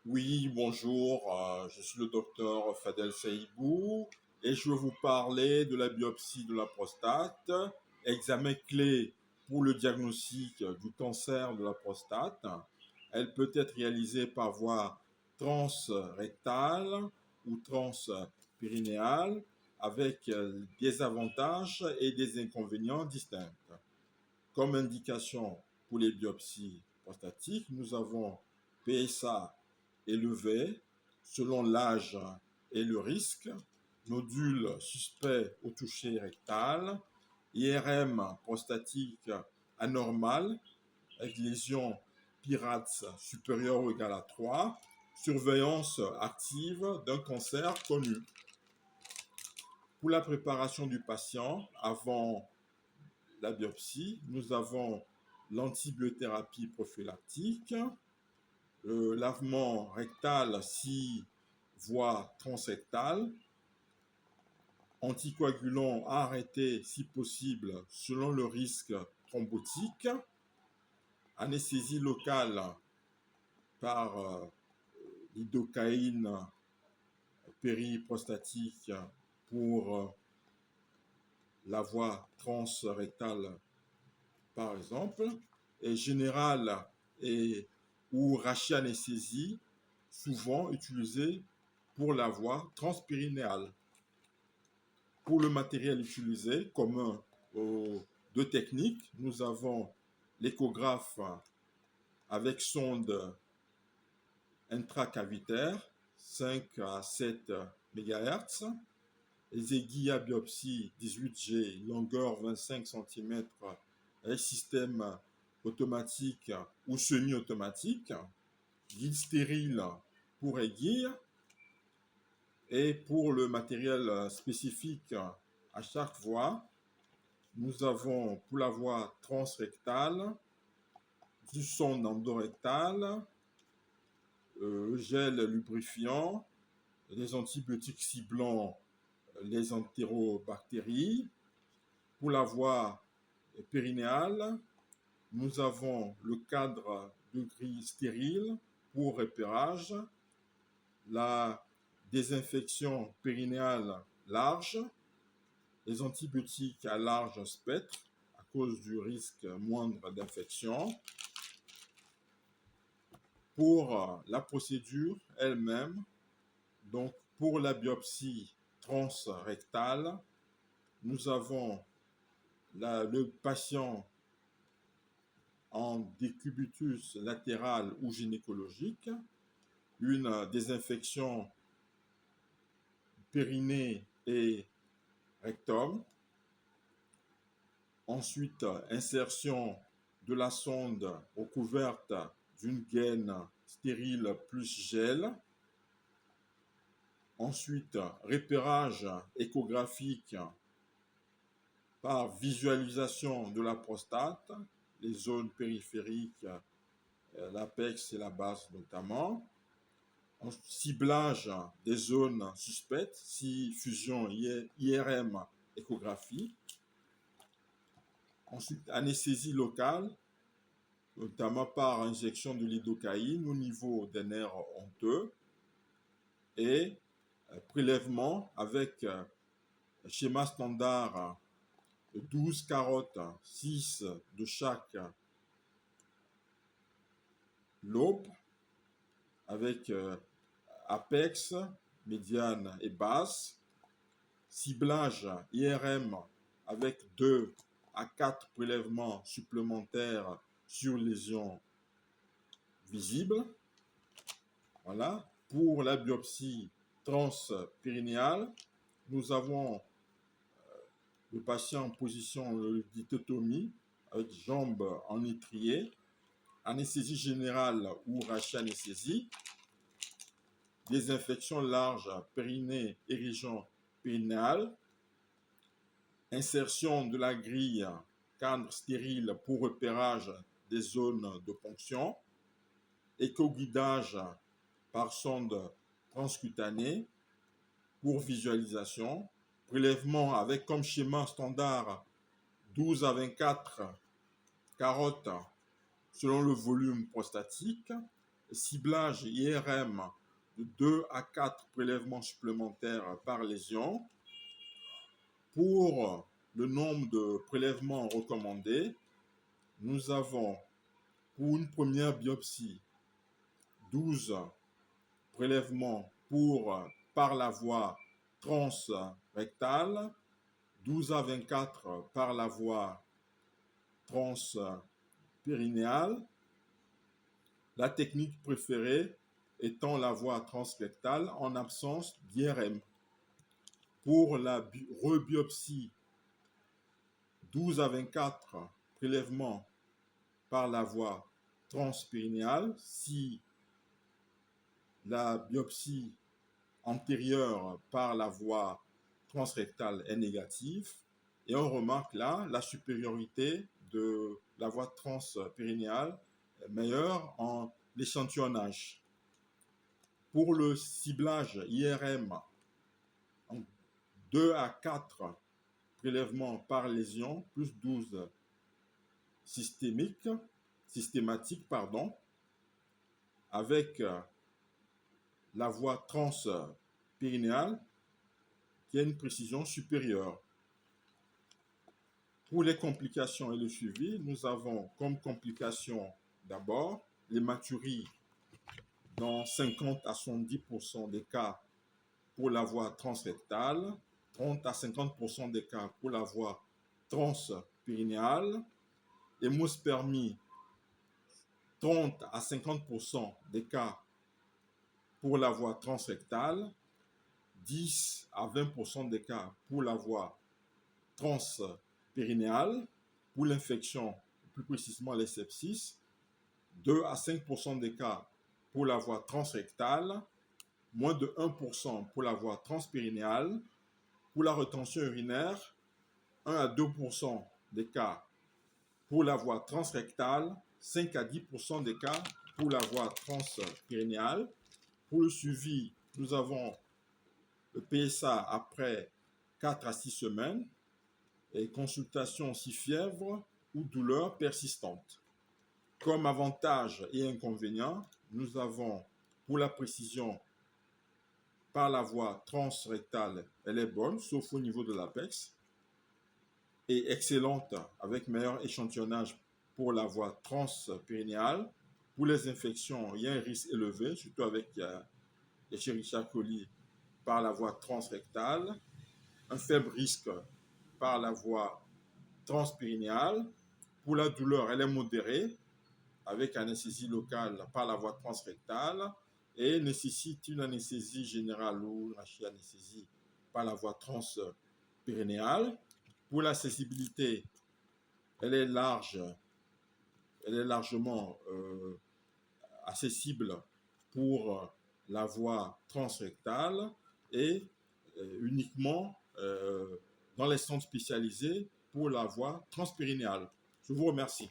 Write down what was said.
Oui, bonjour, je suis le docteur Fadel Saïbou et je vais vous parler de la biopsie de la prostate, examen clé pour le diagnostic du cancer de la prostate. Elle peut être réalisée par voie transrectale ou transpérinéale avec des avantages et des inconvénients distincts. Comme indication pour les biopsies prostatiques, nous avons PSA élevé selon l'âge et le risque, nodule suspect au toucher rectal, IRM prostatique anormal avec lésion PIRATS supérieure ou égale à 3, surveillance active d'un cancer connu. Pour la préparation du patient avant la biopsie, nous avons l'antibiothérapie prophylactique, le lavement rectal 6 voies transrectales, anticoagulants à arrêter si possible selon le risque thrombotique, anesthésie locale par lidocaïne périprostatique pour la voie transrectale par exemple, et générale et ou rachianesthésie, souvent utilisée pour la voie transpérinéale. Pour le matériel utilisé, commun aux deux techniques, nous avons l'échographe avec sonde intracavitaire 5 à 7 MHz, les aiguilles à biopsie 18G, longueur 25 cm, avec système automatique ou semi-automatique, guide stérile pour aiguille, et pour le matériel spécifique à chaque voie, nous avons pour la voie transrectale du sonde endorectale, gel lubrifiant, les antibiotiques ciblant les entérobactéries. Pour la voie périnéale, nous avons le cadre de grille stérile pour repérage, la désinfection périnéale large, les antibiotiques à large spectre à cause du risque moindre d'infection. Pour la procédure elle-même, donc pour la biopsie transrectale, nous avons le patient en décubitus latéral ou gynécologique, une désinfection périnée et rectum, ensuite insertion de la sonde recouverte d'une gaine stérile plus gel, ensuite repérage échographique par visualisation de la prostate, les zones périphériques, l'apex et la base notamment, en ciblage des zones suspectes, si fusion IRM échographie, ensuite anesthésie locale, notamment par injection de lidocaïne au niveau des nerfs honteux, et prélèvement avec schéma standard 12 carottes, 6 de chaque lobe, avec apex, médiane et basse, ciblage IRM avec 2 à 4 prélèvements supplémentaires sur lésions visibles. Voilà. Pour la biopsie transpérinéale, nous avons le patient en position de lithotomie avec jambes en étrier, anesthésie générale ou rachianesthésie, désinfection large périnée et région périnale, insertion de la grille cadre stérile pour repérage des zones de ponction, éco-guidage par sonde transcutanée pour visualisation, prélèvement avec comme schéma standard 12 à 24 carottes selon le volume prostatique ciblage IRM de 2 à 4 prélèvements supplémentaires par lésion. Pour le nombre de prélèvements recommandés, nous avons pour une première biopsie 12 prélèvements par la voie transrectale, 12 à 24 par la voie transpérinéale. La technique préférée étant la voie transrectale en absence d'IRM. Pour la rebiopsie, 12 à 24 prélèvements par la voie transpérinéale si la biopsie antérieure par la voie transrectale est négative. Et on remarque là la supériorité de la voie transpérinéale meilleure en l'échantillonnage. Pour le ciblage IRM, 2 à 4 prélèvements par lésion plus 12 systématiques, avec la voie transpérinéale qui a une précision supérieure. Pour les complications et le suivi, nous avons comme complications d'abord l'hématurie dans 50 à 70% des cas pour la voie transrectale, 30 à 50% des cas pour la voie transpérinéale, hémospermie 30 à 50% des cas pour la voie transrectale, 10 à 20% des cas pour la voie transpérinéale, pour l'infection, plus précisément les sepsis, 2 à 5% des cas pour la voie transrectale, moins de 1% pour la voie transpérinéale. Pour la rétention urinaire, 1 à 2% des cas pour la voie transrectale, 5 à 10% des cas pour la voie transpérinéale. Pour le suivi, nous avons le PSA après 4 à 6 semaines et consultation si fièvre ou douleur persistante. Comme avantage et inconvénient, nous avons pour la précision par la voie transrectale, elle est bonne, sauf au niveau de l'apex, et excellente avec meilleur échantillonnage pour la voie transpérinéale. Pour les infections, il y a un risque élevé, surtout avec Escherichia coli par la voie transrectale, un faible risque par la voie transpérinéale. Pour la douleur, elle est modérée, avec anesthésie locale par la voie transrectale, et nécessite une anesthésie générale ou une anesthésie par la voie transpérinéale. Pour l'accessibilité, elle est largement accessible pour la voie transrectale et uniquement dans les centres spécialisés pour la voie transpérinéale. Je vous remercie.